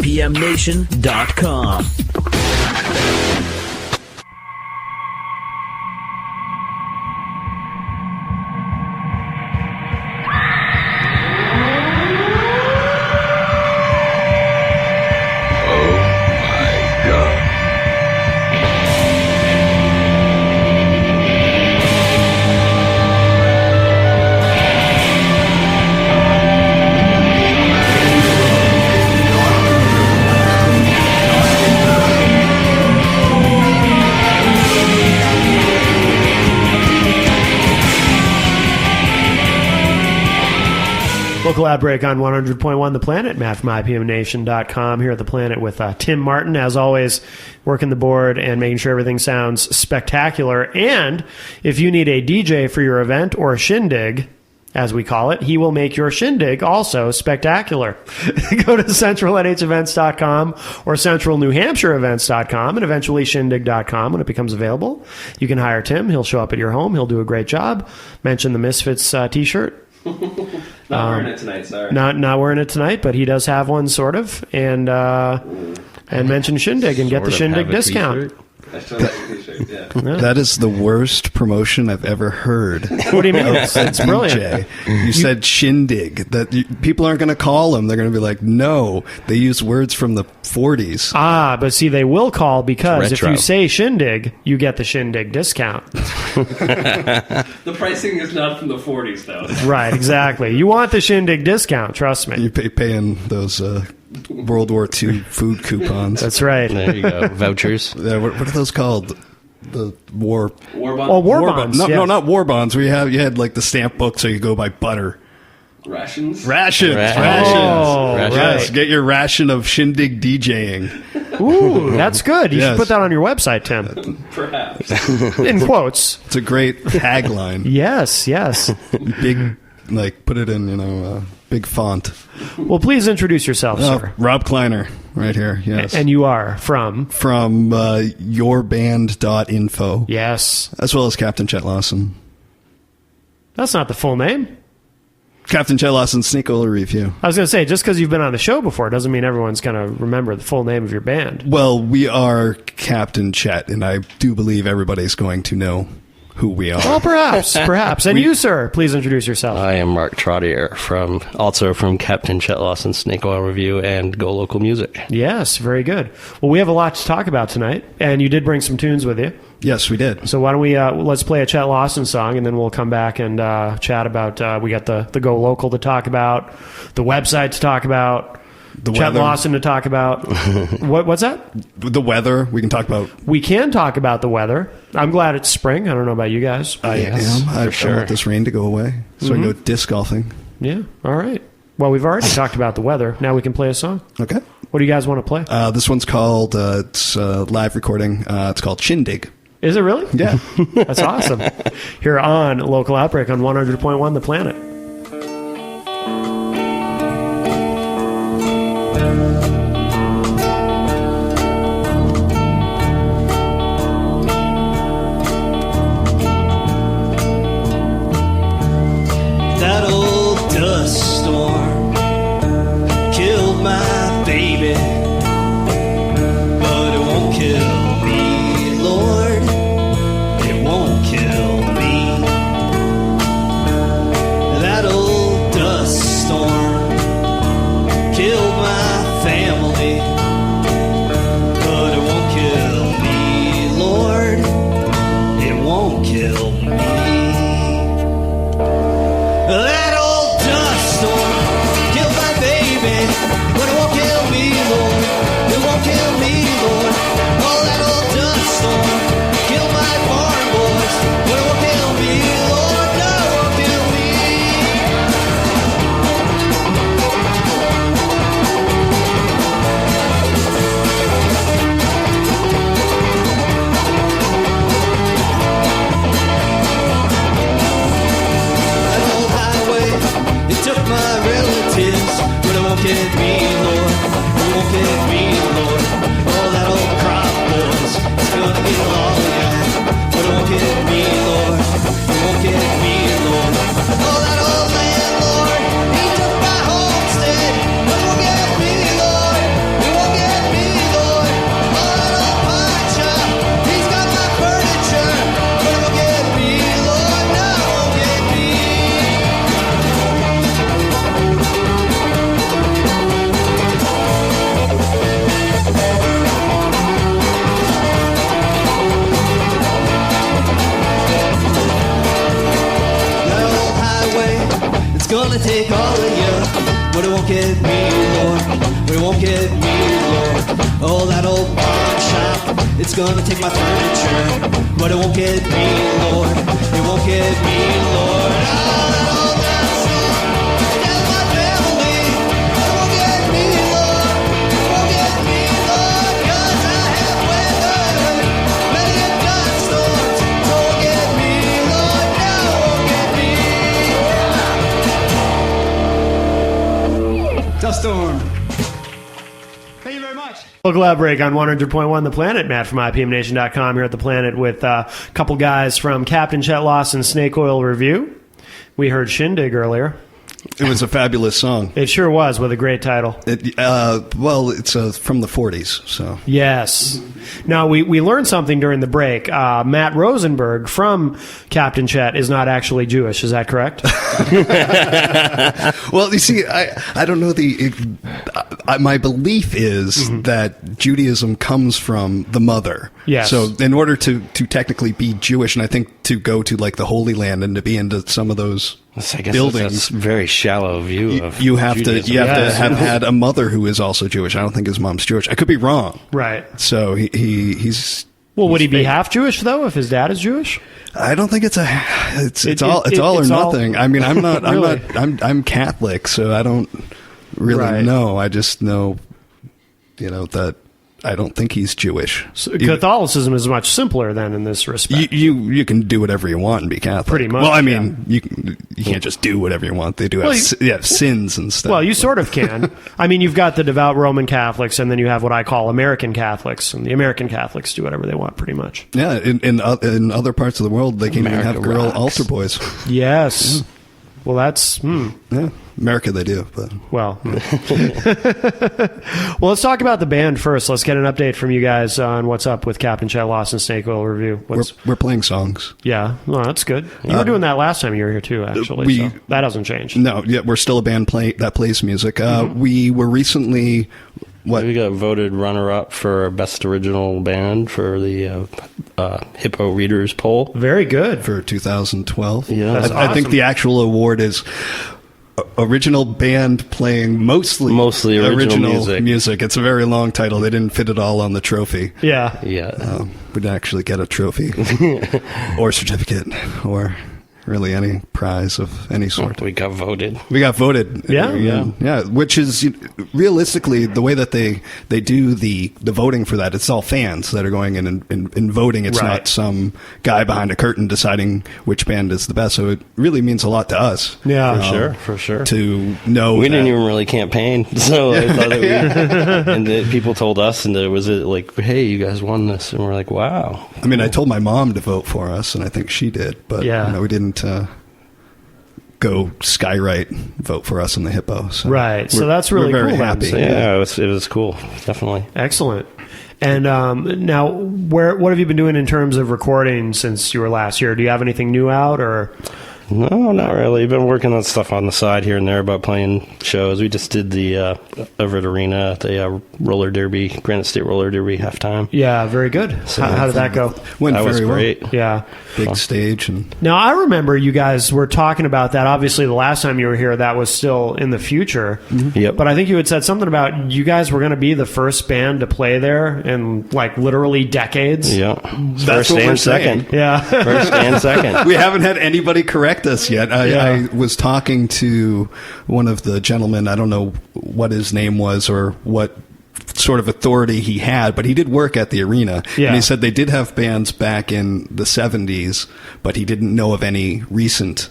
mypmnation.com. Local Outbreak on 100.1 The Planet, Matt from mypmnation.com, here at The Planet with Tim Martin, as always, working the board and making sure everything sounds spectacular. And if you need a DJ for your event or a shindig, as we call it, he will make your shindig also spectacular. Go to centralNHevents.com or centralnewhampshireevents.com and eventually shindig.com when it becomes available. You can hire Tim. He'll show up at your home. He'll do a great job. Mention the Misfits t-shirt. Not wearing it tonight, sorry. Not wearing it tonight, but he does have one, sort of. And mention Shindig and get the Shindig discount. I still have a t-shirt, yeah. That is the worst promotion I've ever heard. What do you mean? It's brilliant. You said shindig. People aren't going to call them. They're going to be like, no. They use words from the 40s. Ah, but see, they will call because if you say shindig, you get the shindig discount. The pricing is not from the 40s, though. Right, exactly. You want the shindig discount, trust me. You're paying those World War II food coupons. That's right. There you go. Vouchers. What are those called? The war bonds? Oh, war bonds. No, not war bonds. You had like the stamp book so you go buy butter. Rations? Rations. Oh, Rations. right. Yes, get your ration of shindig DJing. Ooh, that's good. You Yes. should put that on your website, Tim. Perhaps. In quotes. It's a great tagline. Yes. Big, put it in, big font. Well, please introduce yourself, sir. Rob Kleiner, right here, yes. And you are from? From yourband.info. Yes. As well as Captain Chet Lawson. That's not the full name. Captain Chet Lawson, Sneak Oil Revue. I was going to say, just because you've been on the show before doesn't mean everyone's going to remember the full name of your band. Well, we are Captain Chet, and I do believe everybody's going to know who we are. Well, perhaps. And you, sir, please introduce yourself. I am Mark Trottier from Captain Chet Lawson, Snake Oil Review, and Go Local Music. Yes, very good. Well, we have a lot to talk about tonight, and you did bring some tunes with you. Yes, we did. So why don't we let's play a Chet Lawson song, and then we'll come back and chat about. We got the Go Local to talk about, the website to talk about, the Chet weather. Lawson to talk about. What's that? The weather. We can talk about. We can talk about the weather. I'm glad it's spring. I don't know about you guys. I am. I want this rain to go away so I can go disc golfing. Yeah. All right. Well, we've already talked about the weather. Now we can play a song. Okay. What do you guys want to play? This one's called. It's a live recording. It's called Shindig. Is it really? Yeah. That's awesome. Here on Local Outbreak on 100.1 The Planet. That old dust storm killed my baby, but it won't kill me, Lord. It won't kill me. That old dust storm killed my family, but it won't kill me, Lord. It won't kill me. That old dust storm killed my baby, but it won't kill me, Lord. It won't kill me, Lord. Oh, that old dust storm killed my farm boys, but it won't kill me, Lord. No, it won't kill me. That old highway, it took my relatives, but it won't get me, Lord. It won't get me, Lord. Oh, that old crop, boys, it's gonna get all yeah, but it won't get me, Lord. It won't get me, Lord. Oh, that old landlord, he took my homestead, but it won't get me, Lord. It get me, Lord. It won't get me, Lord. Oh, that old pawn shop, it's gonna take my furniture, but it won't get me, Lord. It won't get me, Lord. Oh, that old dinosaur, that's my family. It won't get me, Lord. It won't get me, Lord, 'cause I have weathered many a dust storms. It won't get me, Lord. No, it won't get me. Dust storm. Thank you very much. Local Outbreak on 100.1 The Planet. Matt from IPMNation.com here at The Planet with a couple guys from Capt and Chet Lawson Snake Oil Revue. We heard Shindig earlier. It was a fabulous song. It sure was, with a great title. Well, it's from the 40s, so. Yes. Now, we learned something during the break. Matt Rosenberg from Captain Chet is not actually Jewish. Is that correct? Well, you see, I don't know my belief is that Judaism comes from the mother. Yes. So in order to technically be Jewish, and I think to go to like the Holy Land and to be into some of those I guess buildings, that's a very shallow view of you have Judaism. to have had a mother who is also Jewish. I don't think his mom's Jewish. I could be wrong. Right. So he's. Well, would he be fake. half Jewish, though, if his dad is Jewish? I don't think it's all or nothing. I mean, I'm not Really? I'm Catholic, so I don't really Right. know. I just know, that I don't think he's Jewish. So Catholicism is much simpler then in this respect. You can do whatever you want and be Catholic. Pretty much, Well, I mean, you can't just do whatever you want. They do have sins and stuff. Well, you sort of can. I mean, you've got the devout Roman Catholics, and then you have what I call American Catholics, and the American Catholics do whatever they want, pretty much. Yeah, in other parts of the world, they can even America have girl rocks. altar boys. Yes. Well, that's... Yeah, America they do, but Well, well, let's talk about the band first. Let's get an update from you guys on what's up with Captain Chet Lawson Snake Oil Revue. we're playing songs. Yeah, well, that's good. You were doing that last time you were here too, actually. So that hasn't changed. No, yeah, we're still a band that plays music. We were recently. We got voted runner-up for Best Original Band for the Hippo Readers poll. Very good. For 2012. Yeah. That's I think awesome. the actual award is original band playing mostly original music. It's a very long title. They didn't fit it all on the trophy. Yeah. Yeah. We didn't actually get a trophy or certificate or really any prize of any sort. We got voted. We got voted. Yeah. Which is realistically the way that they do the voting for that. It's all fans that are going in and voting. It's Right. not some guy behind a curtain deciding which band is the best. So it really means a lot to us. Yeah. For sure. To know We that- didn't even really campaign, so I thought that and the people told us, and there was like, "Hey, you guys won this," and we're like, "Wow." I mean, I told my mom to vote for us, and I think she did, but Yeah. we didn't go skywrite vote for us in the Hippo. So Right. So we're- that's really we're very cool then. happy. So yeah, it was cool, definitely. Excellent. And now, what have you been doing in terms of recording since you were last here? Do you have anything new out, or? No, not really. I've been working on stuff on the side here and there about playing shows. We just did the Everett Arena at the roller derby, Granite State roller derby halftime. Yeah, very good. How did that go? Went That was very well. great. Yeah. Big stage and Now, I remember you guys were talking about that. Obviously, the last time you were here, that was still in the future. Yep. But I think you had said something about you guys were going to be the first band to play there in, like, literally decades. Yeah. That's First what we're and second. Yeah. First and second. we haven't had anybody correct us yet. Yeah. I was talking to one of the gentlemen. I don't know what his name was or what sort of authority he had, but he did work at the arena. Yeah. And he said they did have bands back in the 70s, but he didn't know of any recent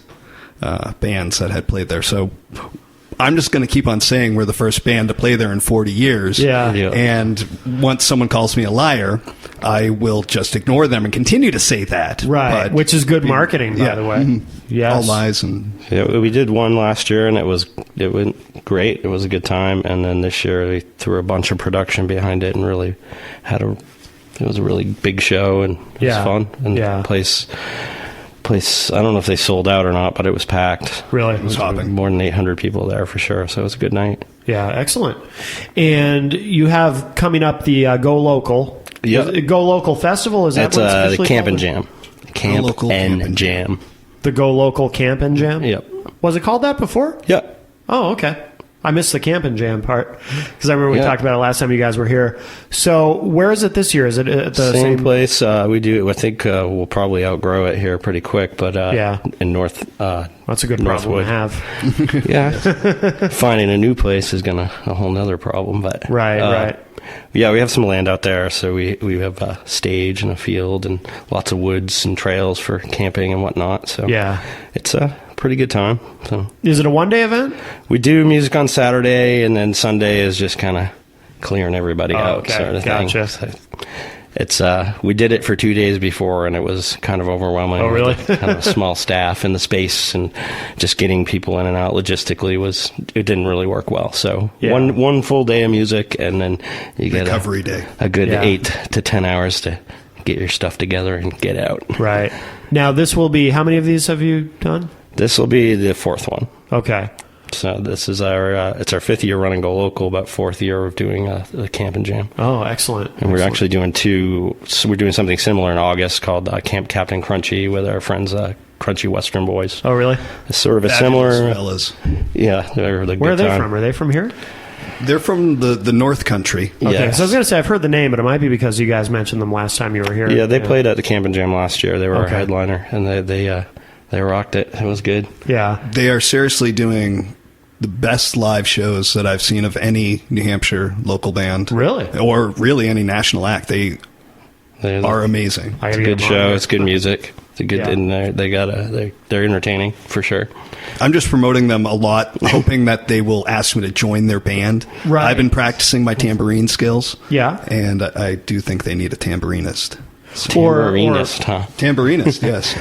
bands that had played there. So I'm just going to keep on saying we're the first band to play there in 40 years. Yeah. Yeah. And once someone calls me a liar, I will just ignore them and continue to say that. Right. But- Which is good marketing, by the way. Mhm. Yes. All lies and Yeah, we did one last year, and it went great. It was a good time. And then this year, we threw a bunch of production behind it, and really it was a really big show, and it was fun. And Yeah. place, I don't know if they sold out or not, but it was packed. Really? was hopping. More than 800 people there for sure. So it was a good night. Yeah, excellent. And you have coming up the Go Local. Yeah. Is it Go Local Festival? Is that That's what it's the officially Camp called? and Jam. Camp Local and Camp and Jam. The Go Local Camp and Jam? Yep. Was it called that before? Yep. Oh, okay. I missed the Camping Jam part because I remember we talked about it last time you guys were here. So where is it this year? Is it at the same place? We do. I think we'll probably outgrow it here pretty quick. But in North, that's a good problem to have. Yeah, finding a new place is a whole nother problem. But right. Yeah, we have some land out there, so we have a stage and a field and lots of woods and trails for camping and whatnot. So it's a pretty good time. So is it a one-day event? We do music on Saturday, and then Sunday is just kind of clearing everybody out, sort of thing. So it's we did it for 2 days before, and it was kind of overwhelming. Oh, really? With kind of a small staff and the space, and just getting people in and out logistically it didn't really work well. So one full day of music, and then you get recovery day, a good 8 to 10 hours to get your stuff together and get out. Right. Now this will be, how many of these have you done? This will be the 4th one. Okay. So this is it's our 5th year running Go Local, about 4th year of doing the Camping Jam. Oh, excellent. And we're actually doing we're doing something similar in August called Camp Captain Crunchy with our friends Crunchy Western Boys. Oh, really? It's sort of a similar... fellas. Yeah, they're the Where are good they time. from? Are they from here? They're from the North Country. Okay, Yes. so I was going to say, I've heard the name, but it might be because you guys mentioned them last time you were here. Yeah, they played at the Camping Jam last year. They were our headliner, and they rocked it. It was good. Yeah. They are seriously doing the best live shows that I've seen of any New Hampshire local band. Really? Or really any national act. They are amazing. It's a good show. It's good music. It's a good, and they're entertaining for sure. I'm just promoting them a lot, hoping that they will ask me to join their band. Right. I've been practicing my tambourine skills. Yeah. And I do think they need a tambourinist. Tambourinist, huh? Tambourinist, yes.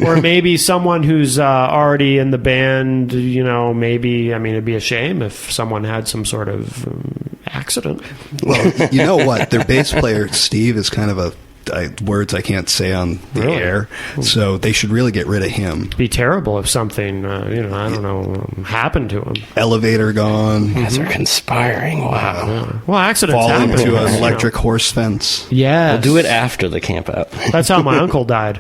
Or maybe someone who's already in the band, maybe, it'd be a shame if someone had some sort of accident. Well, you know what? Their bass player, Steve, is kind of words I can't say on the air, so they should really get rid of him. Be terrible if something, happened to him. Elevator gone. You guys are conspiring. Wow. Well, accidents Fall happen. into an electric horse fence. Yeah. We'll do it after the camp out. That's how my uncle died.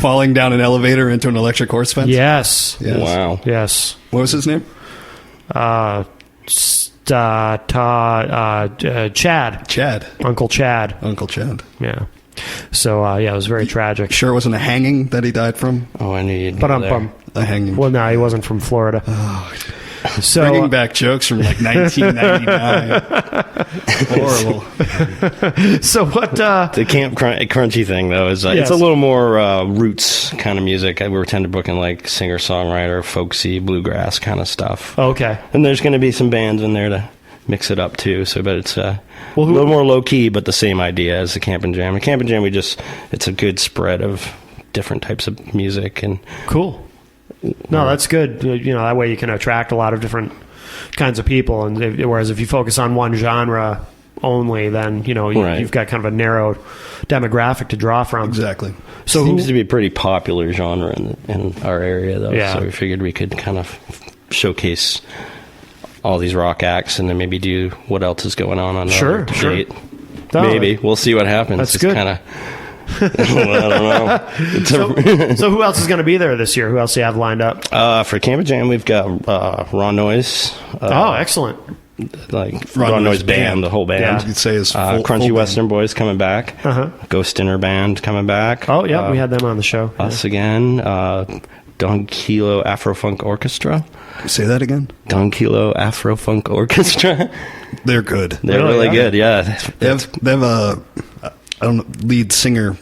Falling down an elevator into an electric horse fence? Yes. Wow. Yes. What was his name? Chad. Uncle Chad. Uncle Chad. Yeah. So, it was very tragic. Sure it wasn't a hanging that he died from? Oh, I knew you'd But go there. A hanging. Well, no, he wasn't from Florida. So, Bringing back jokes from like 1999. Horrible. So what? The Camp Crunchy thing, though, is it's a little more roots kind of music. We tend to book in like singer-songwriter, folksy, bluegrass kind of stuff. Okay. And there's going to be some bands in there to mix it up too. So, but it's a little more low key, but the same idea as the Camping Jam. The Camping Jam, it's a good spread of different types of music and cool. No, that's good. That way you can attract a lot of different kinds of people. And whereas if you focus on one genre only, then you've got kind of a narrow demographic to draw from. Exactly. So it seems to be a pretty popular genre in our area, though. Yeah. So we figured we could kind of showcase all these rock acts and then maybe do what else is going on Sure. date. No, maybe we'll see what happens. That's it's good. Kind of. Well, I don't know. So who else is going to be there this year? Who else do you have lined up? For Camping Jam, we've got Ron Noise. Excellent. Like Ron Noise band, the whole band. Yeah. You'd say is Crunchy Western Boys coming back. Ghost Dinner Band coming back. Oh, yeah, we had them on the show. Us again. Don Kilo Afro-Funk Orchestra. Say that again? Don Kilo Afro-Funk Orchestra. They're good. They're really good, yeah. They have a lead singer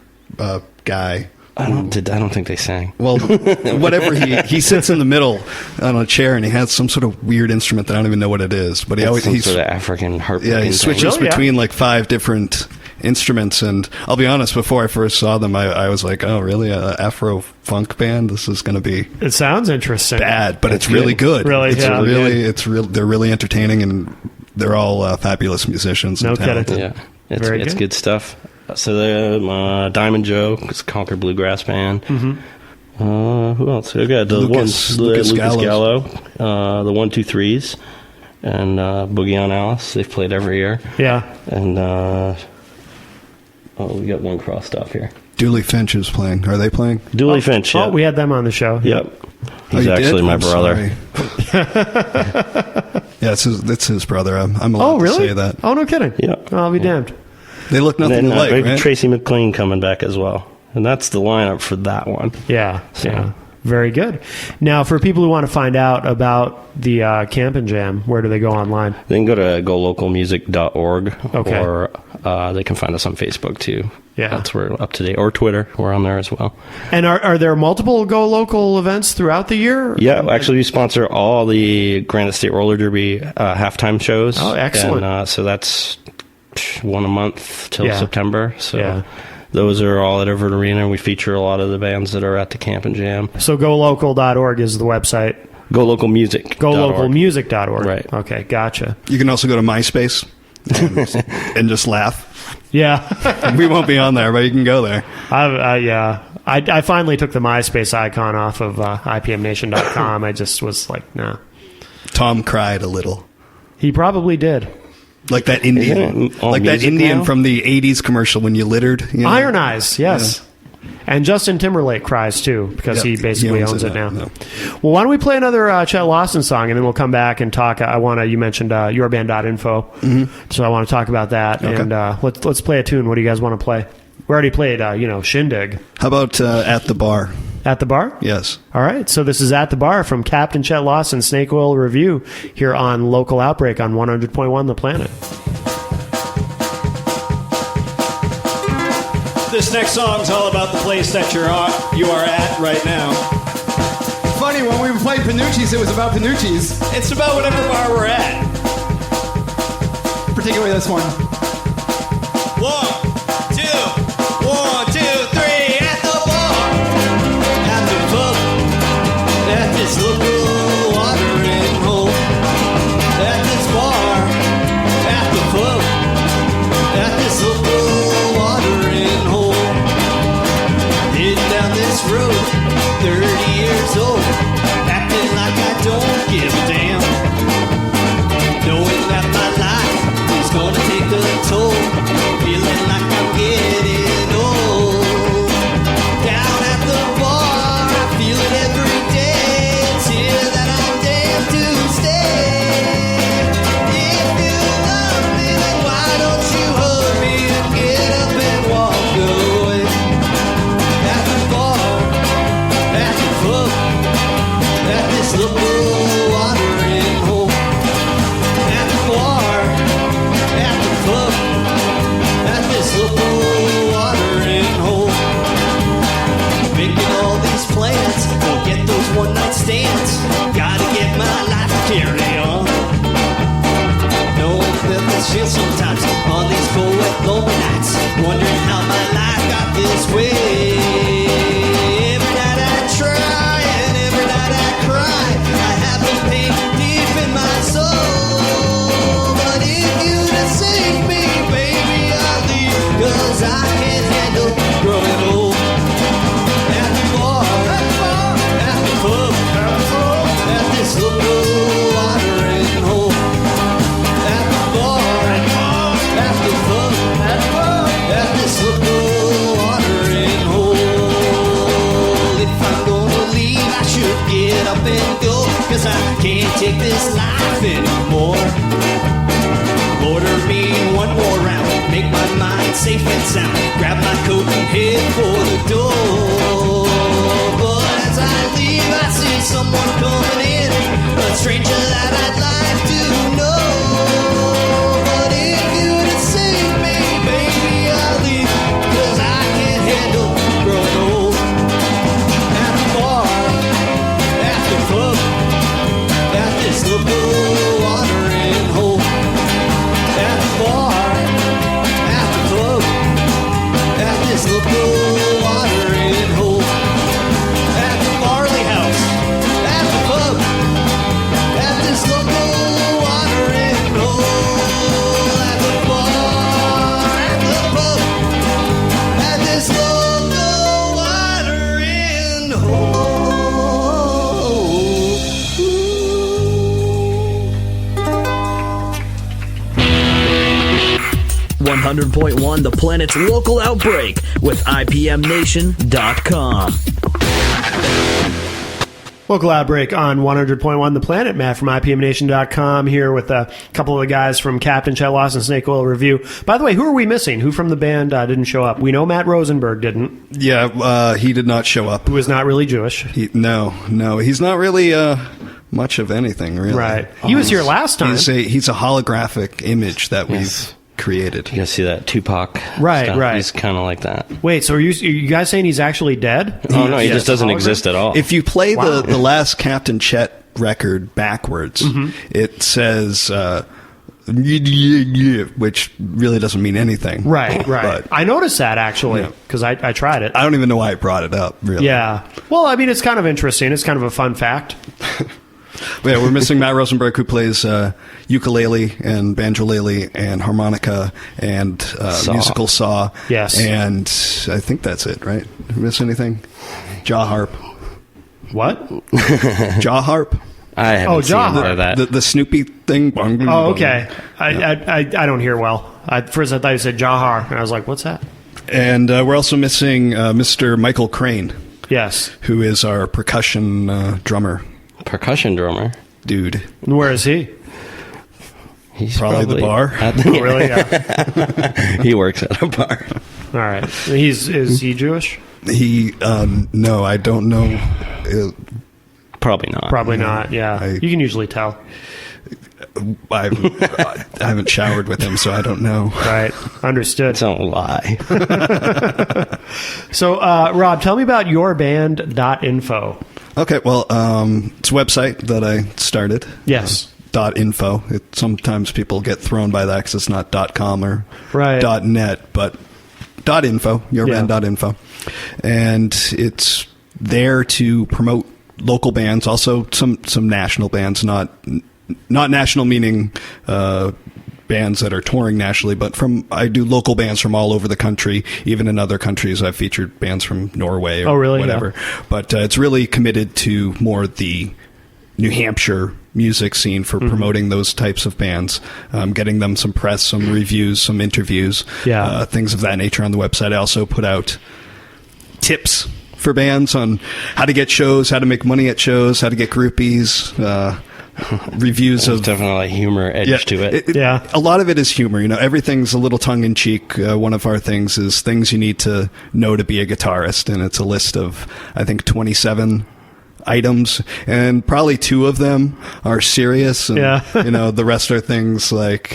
guy. I don't think they sang. Well, whatever he sits in the middle on a chair and he has some sort of weird instrument that I don't even know what it is. But he's sort of African harp. Yeah, he switches between like 5 different instruments. And I'll be honest, before I first saw them, I was like, oh, really? An Afro funk band? This is going to be. It sounds interesting. Bad, but it's really good. Really, they're really entertaining, and they're all fabulous musicians. No and talented. kidding. Yeah, it's good stuff. So the Diamond Joe, it's a Concord Bluegrass Band. Mm-hmm. Who else? We got Lucas Gallo, the 1-2-3s, and Boogie on Alice. They've played every year. Yeah. And we got one crossed off here. Dooley Finch is playing. Are they playing? Dooley Finch, yeah. Oh, we had them on the show. Yep. Oh, He's you actually did? my I'm brother. sorry. Yeah, it's his brother. I'm allowed Oh, really? to say that. Oh, no kidding. Yeah. I'll be damned. They look And nothing then alike, right? Tracy McLean coming back as well. And that's the lineup for that one. Yeah. Yeah. Very good. Now, for people who want to find out about the Camp and Jam, where do they go online? They can go to golocalmusic.org, Okay. or they can find us on Facebook too. Yeah. That's where we're up to date. Or Twitter. We're on there as well. And are there multiple Go Local events throughout the year? Yeah, actually, we sponsor all the Granite State Roller Derby halftime shows. Oh, excellent. And, so that's one a month till Yeah. September. So Yeah. those are all at Everett Arena. We feature a lot of the bands that are at the Camp and Jam. So golocal.org is the website. GoLocalMusic. Golocalmusic.org. Right. Okay, gotcha. You can also go to MySpace and just laugh. Yeah. We won't be on there, but you can go there. I finally took the MySpace icon off of IPMNation.com. I just was like, nah. Tom cried a little. He probably did. Like that Isn't Indian. it all Like that music Indian now? from the 80s commercial when you littered. You know? Iron Eyes, yes. And Justin Timberlake cries too, because Yep, he basically he owns it now. No. Well, why don't we play another Chet Lawson song, and then we'll come back and talk. You mentioned yourband.info, so I want to talk about that. Okay. And let's play a tune. What do you guys want to play? We already played, Shindig. How about At the Bar? At the Bar? Yes. All right, so this is At the Bar from Capt and Chet Lawson, Snake Oil Revue, here on Local Outbreak on 100.1 The Planet. This next song's all about the place that you are at right now. Funny, when we played Panucci's, it was about Panucci's. It's about whatever bar we're at. Particularly this one. 1, 2, 1, 2, 3, at the bar, at the pub, at this local watering hole, at this bar, at the pub, at this local watering hole, heading down this road, 30 years old, acting like I don't give a damn, knowing that my life is gonna take a toll, feeling like I'm getting old. Down at the bar, I feel it every day. It's here that I'm damned to stay. If you love me, then why don't you hug me and get up and walk away? At the bar, at the pub, at this local watering hole. At the bar, at the pub, at this local watering hole. Making all these plans, go get those one-night stands. Gotta get my life to carry on. Knowing that there's shit sometimes on these cold, wet, lonely nights. Wondering how my life got this way. Every night I try and every night I cry. I have the pain deep in my soul. But if you deceive me, baby, I'll leave. 'Cause I can't handle growing old. At the bar, at the pub, at this local watering hole. At the bar, at the pub, at this local watering hole. If I'm gonna leave, I should get up and go. 'Cause I can't take this life anymore. Order me one more round, make my mind safe and sound. Grab my coat and head for the door. But as I leave, I see someone coming in, a stranger that I'd like to know. But if you deceive me, baby, I'll leave. 'Cause I can't handle growing old. At the bar, at the pub, at this local watering hole. At the bar, at the pub, at this local watering hole. At the barley house, at the pub, at this local 100.1 The Planet's local outbreak with IPMNation.com. Local Outbreak on 100.1 The Planet. Matt from IPMNation.com here with a couple of the guys from Capt and Chet, Lawson, Snake Oil Revue. By the way, who are we missing? Who from the band didn't show up? We know Matt Rosenberg didn't. Yeah, he did not show up. Who is not really Jewish. No, he's not really much of anything, really. Right. He was here last time. He's a holographic image that we've created. You guys see that Tupac Right, stuff? right. He's kind of like that. Wait, so are you guys saying he's actually dead? Oh, no, he just doesn't hologram? exist at all. If you play the last Captain Chet record backwards, it says, which really doesn't mean anything. Right. But I noticed that, actually, because I tried it. I don't even know why I brought it up, really. Yeah. Well, I mean, it's kind of interesting. It's kind of a fun fact. Yeah, we're missing Matt Rosenberg, who plays ukulele and banjolele and harmonica and musical saw. Yes. And I think that's it, right? Did we miss anything? Jaw harp. What? Jaw harp. I haven't seen jaw any of that. The Snoopy thing. Oh, okay. I don't hear well. First, I thought you said Jahar, and I was like, what's that? And we're also missing Mr. Michael Crane. Yes. Who is our percussion drummer. Percussion drummer? Dude. And where is he? He's probably the bar. Oh, really? Yeah. He works at a bar. All right. Is he Jewish? He, no, I don't know. Probably not. Probably not, yeah. You can usually tell. I haven't showered with him, so I don't know. Right. Understood. Don't lie. So, Rob, tell me about yourband.info. Okay, well, it's a website that I started. Yes. .info. Sometimes people get thrown by that because it's not .com or right. .net, but .info, yourband.info. And it's there to promote local bands, also some national bands, not national meaning bands that are touring nationally, but I do local bands from all over the country. Even in other countries, I've featured bands from Norway or whatever. Yeah. But it's really committed to more the New Hampshire music scene for promoting those types of bands, getting them some press, some reviews, some interviews, things of that nature on the website. I also put out tips for bands on how to get shows, how to make money at shows, how to get groupies, reviews of definitely humor edge to it. A lot of it is humor. Everything's a little tongue in cheek. One of our things is things you need to know to be a guitarist, and it's a list of I think 27 items, and probably 2 of them are serious, and the rest are things like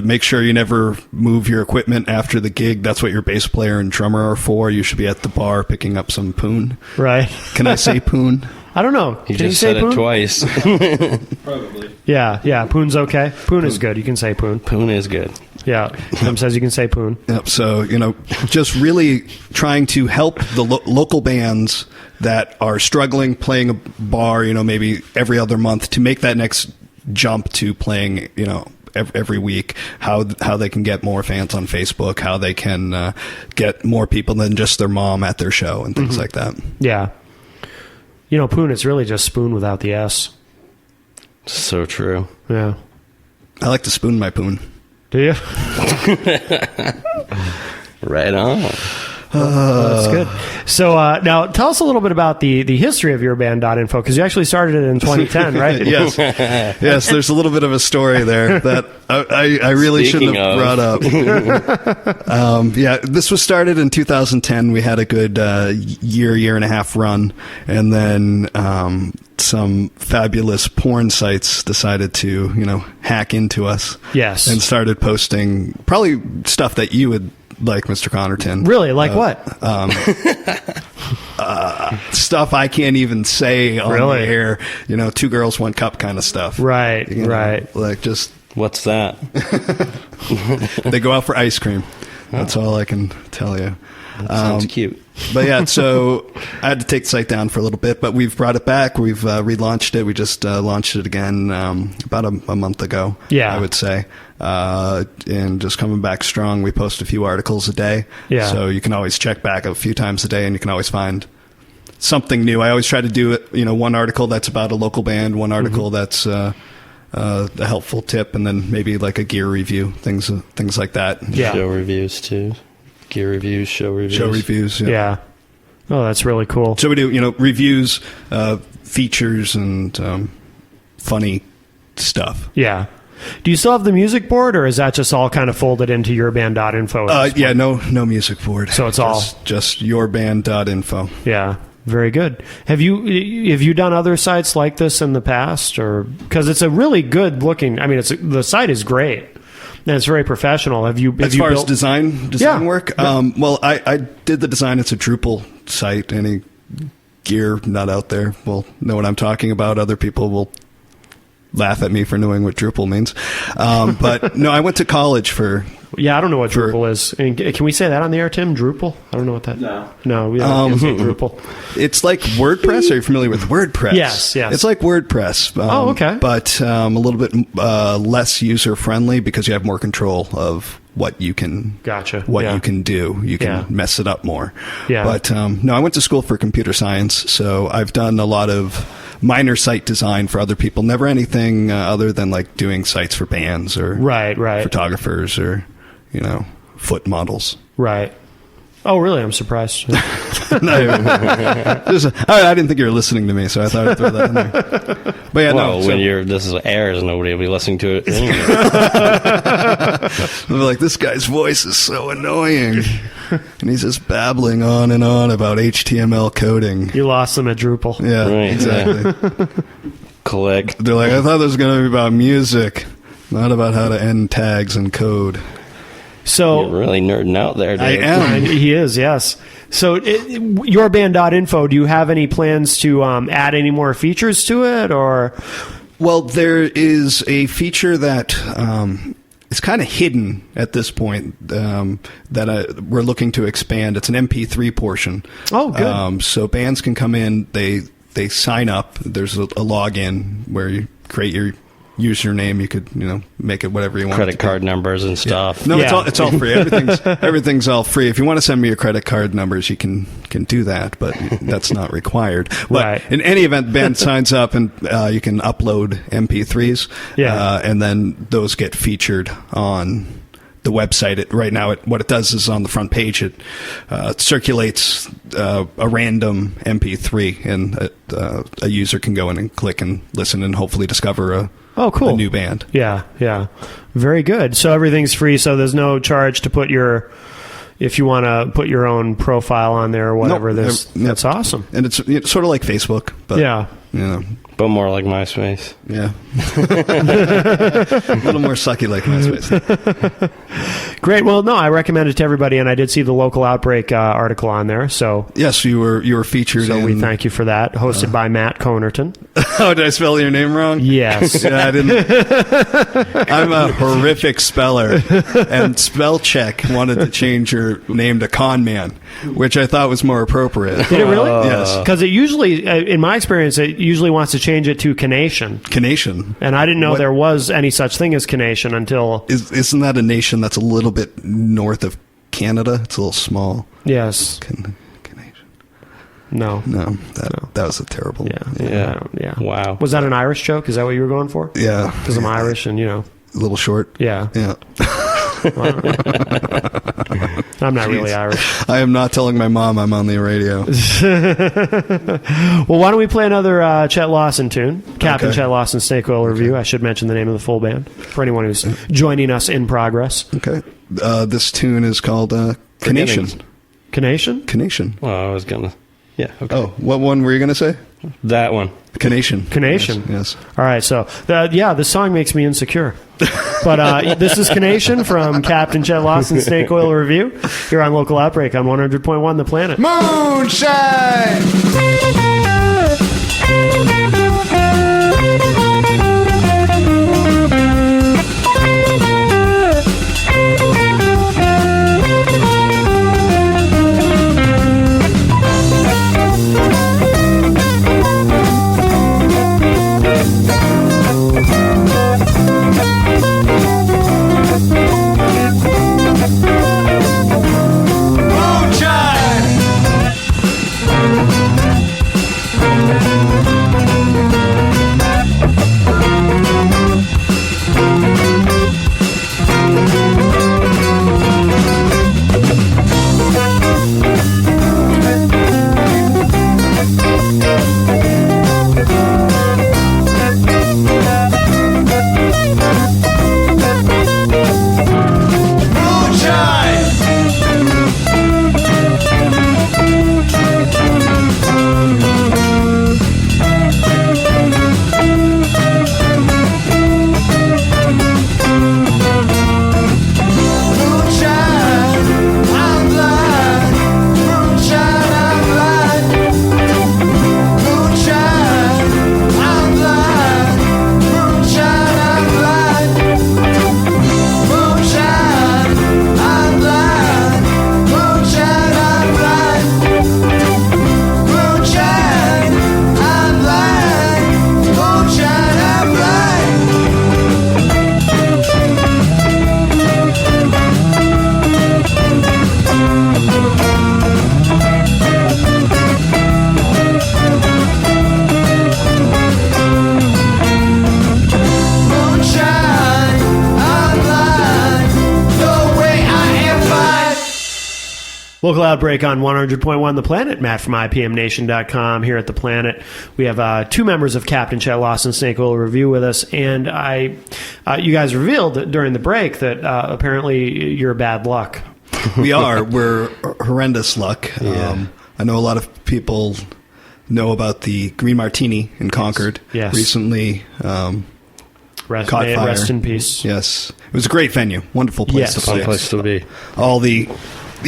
make sure you never move your equipment after the gig. That's what your bass player and drummer are for. You should be at the bar picking up some poon. Right. Can I say poon? I don't know. You Can just you say said poon? it twice. Probably. Yeah. Poon's okay. Poon is good. You can say poon. Poon is good. Yeah. Tim says you can say poon. Yep. So, just really trying to help the local bands that are struggling playing a bar, maybe every other month, to make that next jump to playing, every week, how they can get more fans on Facebook, how they can get more people than just their mom at their show and things like that. Yeah. Poon is really just spoon without the S. So true. Yeah. I like to spoon my poon. Do you? Right on. That's good. So now tell us a little bit about the history of your band.info, because you actually started it in 2010, right? Yes, there's a little bit of a story there that I really shouldn't have brought up. This was started in 2010. We had a good year and a half run, and then some fabulous porn sites decided to hack into us. Yes. And started posting probably stuff that you would like, Mr. Connerton. Really? Like what? Stuff I can't even say on the air. 2 girls, 1 cup kind of stuff. Right, right. Like just... What's that? They go out for ice cream. That's all I can tell you. That sounds cute. But yeah, so I had to take the site down for a little bit, but we've brought it back. We've relaunched it. We just launched it again about a month ago, I would say. And just coming back strong. We post a few articles a day. Yeah. So you can always check back a few times a day, and you can always find something new. I always try to do it, one article that's about a local band, one article that's a helpful tip, and then maybe like a gear review, things like that. Yeah. Show reviews too. Gear reviews, show reviews. Show reviews. Yeah. Oh, that's really cool. So we do, reviews, features, and funny stuff. Yeah. Do you still have the music board, or is that just all kind of folded into yourband.info? Yeah, no music board. So it's just yourband.info. Yeah. Very good. Have you done other sites like this in the past, or because it's a really good looking? I mean, the site is great and it's very professional. As far as design work, well, I did the design. It's a Drupal site. Any gear nut out there will know what I'm talking about. Other people will laugh at me for knowing what Drupal means. But no, I went to college for. Yeah, I don't know what Drupal is. And can we say that on the air, Tim? Drupal? I don't know what that. No, we don't say Drupal. It's like WordPress. Are you familiar with WordPress? Yes. It's like WordPress. Okay. But a little bit less user friendly because you have more control of what you can. Gotcha. What you can do. You can mess it up more. Yeah. But no, I went to school for computer science, so I've done a lot of minor site design for other people. Never anything other than like doing sites for bands or right photographers or foot models. Right. Oh, really? I'm surprised. I didn't think you were listening to me, so I thought I'd throw that in there. But yeah, when this airs, nobody will be listening to it anyway. They'll be like, this guy's voice is so annoying, and he's just babbling on and on about HTML coding. You lost them at Drupal. Yeah, right, exactly. Click. They're like, I thought this was going to be about music, not about how to end tags and code. So you're really nerding out there, dude. I am. He is, yes. So yourband.info, do you have any plans to add any more features to it, or? Well, there is a feature that is kind of hidden at this point that we're looking to expand. It's an MP3 portion. Oh, good. So bands can come in, they sign up. There's a login where you create your username. You could make it whatever you want. Credit card numbers and stuff. Yeah. No, it's all free. Everything's all free. If you want to send me your credit card numbers, you can do that, but that's not required. But right. In any event, the band signs up and you can upload MP3s. Yeah. And then those get featured on the website. Right now, what it does is on the front page, it circulates a random MP3, and a user can go in and click and listen and hopefully discover cool. a new band. Yeah. Very good. So everything's free, so there's no charge to put if you want to put your own profile on there or whatever. Nope. That's awesome. And it's sort of like Facebook, but but more like MySpace. Yeah. A little more sucky like MySpace. Great. Well, no, I recommend it to everybody, and I did see the local Outbreak article on there. So yes, you were featured. So we thank you for that. Hosted by Matt Conerton. Oh, did I spell your name wrong? Yes. Yeah, I didn't. I'm a horrific speller, and spell check wanted to change your name to Con Man, which I thought was more appropriate. Did it really? Yes. Because it usually, in my experience, it usually wants to change it to Canation. Canation. And I didn't know there was any such thing as Canation until... Isn't that a nation that's a little bit north of Canada? It's a little small. Yes. Canation. No. That was a terrible... Yeah. Wow. Was that an Irish joke? Is that what you were going for? Yeah. Because I'm Irish and, A little short? Yeah. Yeah. I'm not really Irish. I am not telling my mom I'm on the radio. Well, why don't we play another Chet Lawson tune? Capt and Okay. Chet Lawson Snake Oil Revue. I should mention the name of the full band for anyone who's joining us in progress. Okay. This tune is called Canation. Canation? Canation. Well, I was going to... Yeah, okay. Oh, what one were you going to say? That one. Canation. Canation. Yes. All right, so, this song makes me insecure. But this is Canation from Capt and Chet Lawson Snake Oil Revue here on Local Outbreak on 100.1 The Planet. Moonshine! Moonshine! Local Outbreak on 100.1 The Planet. Matt from IPMNation.com here at The Planet. We have two members of Capt and Chet, Lawson, Snake Oil Revue with us, and you guys revealed during the break that apparently you're bad luck. We are. We're horrendous luck. Yeah. I know a lot of people know about the Green Martini in Concord. Yes. Recently caught fire. Rest in peace. Yes. It was a great venue. Wonderful place Yes. to play. Fun place to be. All the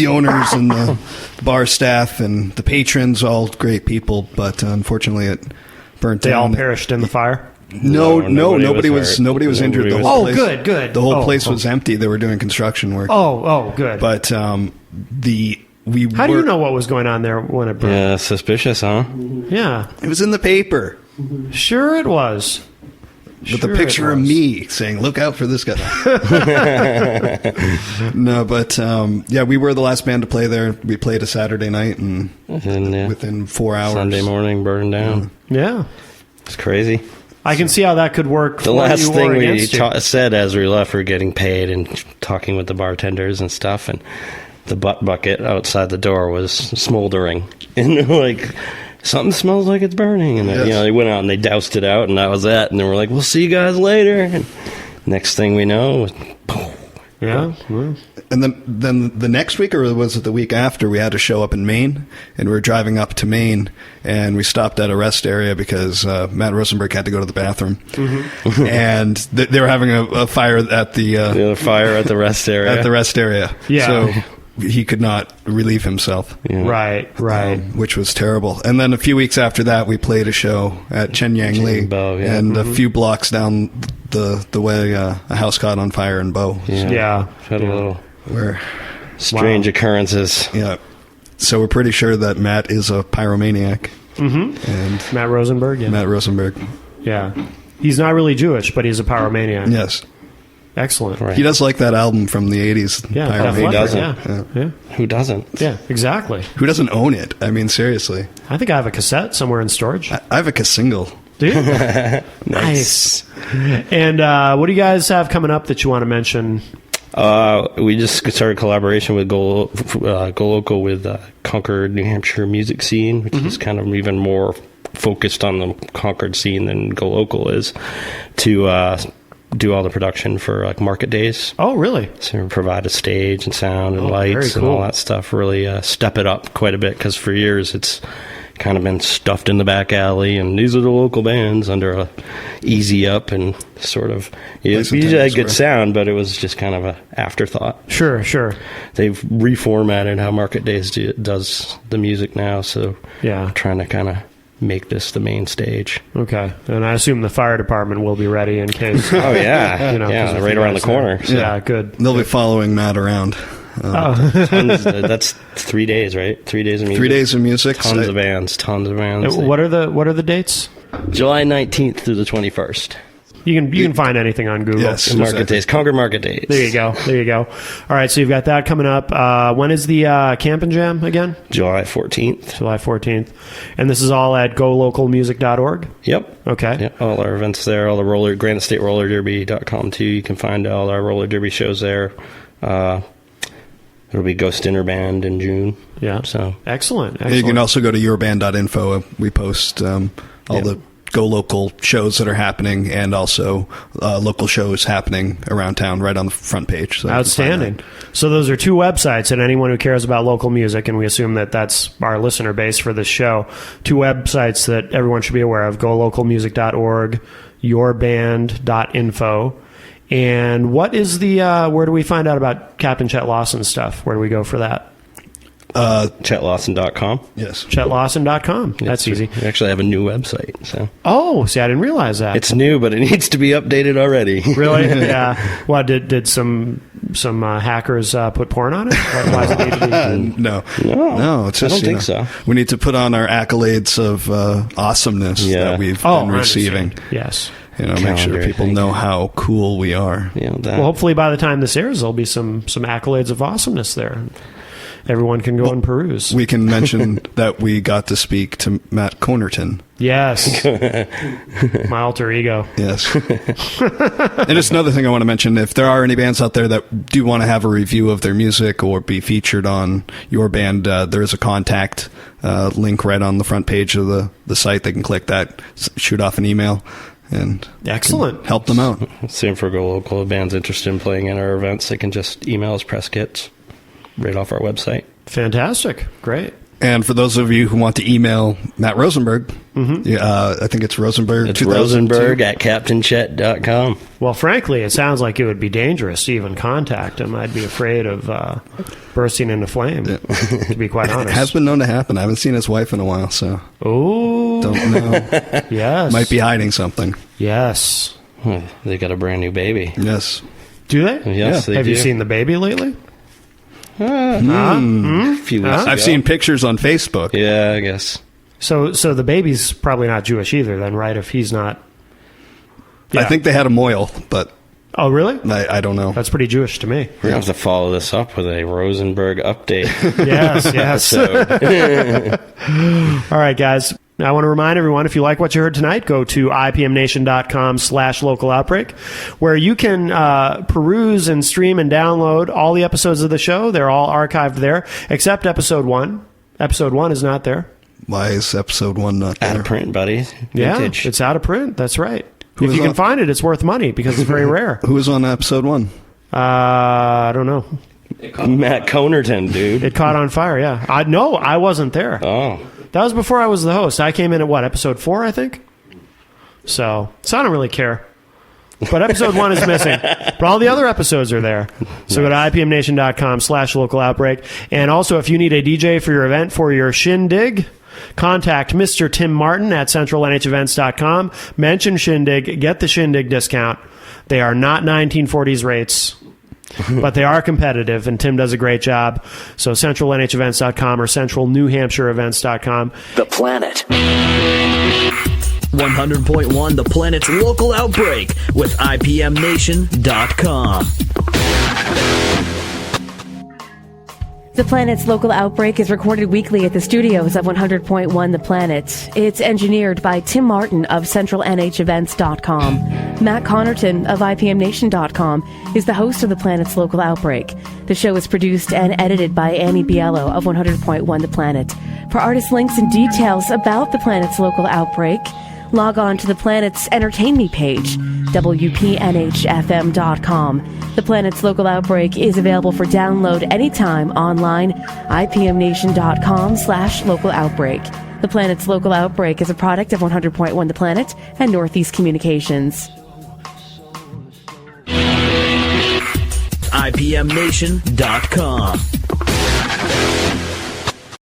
owners and the bar staff and the patrons, all great people, but unfortunately it burnt They down. all perished in the fire? No, nobody was Nobody injured. The was whole hurt. place, Oh, good. The whole place was empty. They were doing construction work. Oh, good. But How do you know what was going on there when it burned? Yeah, suspicious, huh? Yeah, It was in the paper sure it was. with Sure a picture it of was. me saying, "Look out for this guy." No, but we were the last band to play there. We played a Saturday night, and within 4 hours, Sunday morning burned down. Yeah. It's crazy. I can see how that could work The for last you thing or we against you. said as we left, we were getting paid and talking with the bartenders and stuff, and the butt bucket outside the door was smoldering. And like, something smells like it's burning. And Yes. they went out and they doused it out, and that was that. And then we're like, we'll see you guys later. And next thing we know, Yeah. Well, And then the next week, or was it the week after, we had a show up in Maine, and we were driving up to Maine, and we stopped at a rest area because Matt Rosenberg had to go to the bathroom, and they were having a fire at the fire at the rest area. at the rest area. Yeah. So he could not relieve himself. Yeah. Right. Which was terrible. And then a few weeks after that, we played a show at Chen Yang Li, Bo, yeah. and a few blocks down the way a house caught on fire in Bo. Yeah. Had a little Where, strange occurrences. yeah. So we're pretty sure that Matt is a pyromaniac. Mm-hmm. And Matt Rosenberg, yeah. Matt Rosenberg. Yeah. He's not really Jewish, but he's a pyromaniac. Yes. Excellent. Right. He does like that album from the 80s. Yeah, Pyromaniac. definitely. doesn't. Yeah. Who doesn't? Yeah, exactly. Who doesn't own it? I mean, seriously. I think I have a cassette somewhere in storage. I have a single. Do you? Nice. And what do you guys have coming up that you want to mention? We just started collaboration with Go Local with Concord, New Hampshire music scene, which is kind of even more focused on the Concord scene than Go Local is, to do all the production for like market days. Oh, really? So provide a stage and sound and very lights and cool. all that stuff. Really step it up quite a bit, because for years it's kind of been stuffed in the back alley, and these are the local bands under a easy up, and sort of usually had good sound, but it was just kind of a afterthought. Sure. They've reformatted how Market Days does the music now, so Yeah. trying to kind of make this the main stage. Okay. And I assume the fire department will be ready in case. Oh yeah, You know, 'cause yeah, if right you around the guys corner. know. Yeah, good. They'll be following Matt around. Tons, that's 3 days, right? 3 days of music. 3 days of music. Tons of bands. What are the dates? July 19th through the 21st. You can find anything on Google. Yes. Market Days, Concord Market Days. There you go. All right, so you've got that coming up. When is the Camp and Jam again? July 14th. July 14th. And this is all at golocalmusic.org? Yep. Okay. Yep. All our events there. All the Granite State Roller Derby.com too. You can find all our roller derby shows there. It'll be Ghost Dinner Band in June. Yeah. So Excellent. You can also go to yourband.info. We post all the Go Local shows that are happening, and also local shows happening around town right on the front page. So outstanding. So those are 2 websites, and anyone who cares about local music, and we assume that that's our listener base for this show, 2 websites that everyone should be aware of: golocalmusic.org, yourband.info. And what is the where do we find out about Capt and Chet Lawson stuff? Where do we go for that? ChetLawson.com. Yes. ChetLawson.com. That's easy. We actually have a new website. So. Oh, see, I didn't realize that. It's new, but it needs to be updated already. Really? Yeah. What, did some hackers put porn on it? Why does it need to be? No. It's just, I don't think so. We need to put on our accolades of awesomeness that we've been receiving. Yes. Make sure people know how cool we are. Well, hopefully by the time this airs, there'll be some accolades of awesomeness there. Everyone can go and peruse. We can mention that we got to speak to Matt Connerton. Yes. My alter ego. Yes. And just another thing I want to mention, if there are any bands out there that do want to have a review of their music or be featured on your band, there is a contact link right on the front page of the site. They can click that, shoot off an email, and excellent, help them out. Same for Go Local. Bands interested in playing in our events, they can just email us press kits right off our website. Fantastic. Great. And for those of you who want to email Matt Rosenberg, I think it's Rosenberg. It's Rosenberg at CaptainChet.com. Well, frankly, it sounds like it would be dangerous to even contact him. I'd be afraid of bursting into flame, to be quite honest. It has been known to happen. I haven't seen his wife in a while, so... Oh. Don't know. Yes. Might be hiding something. Yes. They got a brand new baby. Yes. Do they? Yes, they do. Have you seen the baby lately? A few weeks ago. I've seen pictures on Facebook. Yeah, I guess. So the baby's probably not Jewish either, then, right? If he's not, I think they had a moil, but oh, really? I don't know. That's pretty Jewish to me. We're gonna have to follow this up with a Rosenberg update. Yes. All right, guys. I want to remind everyone, if you like what you heard tonight, go to ipmnation.com/local outbreak, where you can peruse and stream and download all the episodes of the show. They're all archived there, except episode 1. Episode 1 is not there. Why is episode 1 not there? Out of print, buddy. Vintage. Yeah, it's out of print. That's right. If you can find it, it's worth money because it's very rare. Who was on episode 1? I don't know. Matt Connerton, dude. It caught on fire, yeah. I wasn't there. Oh. That was before I was the host. I came in at episode 4, I think? So I don't really care. But episode 1 is missing. But all the other episodes are there. So go to ipmnation.com/local outbreak. And also, if you need a DJ for your event, for your shindig, contact Mr. Tim Martin at centralnhevents.com. Mention Shindig. Get the Shindig discount. They are not 1940s rates, but they are competitive, and Tim does a great job. So centralnhevents.com or centralnewhampshireevents.com. The Planet. 100.1 The Planet's local outbreak with IPMNation.com. The Planet's local outbreak is recorded weekly at the studios of 100.1 The Planet. It's engineered by Tim Martin of CentralNHEvents.com. Matt Connerton of IPMNation.com is the host of The Planet's local outbreak. The show is produced and edited by Annie Biello of 100.1 The Planet. For artist links and details about The Planet's local outbreak, log on to The Planet's Entertain Me page, WPNHFM.com. The Planet's local outbreak is available for download anytime online, IPMNation.com/local outbreak. The Planet's local outbreak is a product of 100.1 The Planet and Northeast Communications. IPMNation.com.